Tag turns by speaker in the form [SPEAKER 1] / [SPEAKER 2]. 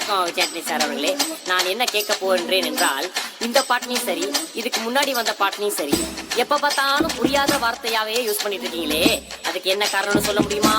[SPEAKER 1] வணக்கம் விஜயாண்டி சார் அவர்களே. நான் என்ன கேட்க போகின்றேன் என்றால், இந்த பாட்டினையும் சரி, இதுக்கு முன்னாடி வந்த பாட்டினையும் சரி, எப்ப பார்த்தாலும் புரியாத வார்த்தையாவே யூஸ் பண்ணிட்டு இருக்கீங்களே, அதுக்கு என்ன காரணம்னு சொல்ல முடியுமா?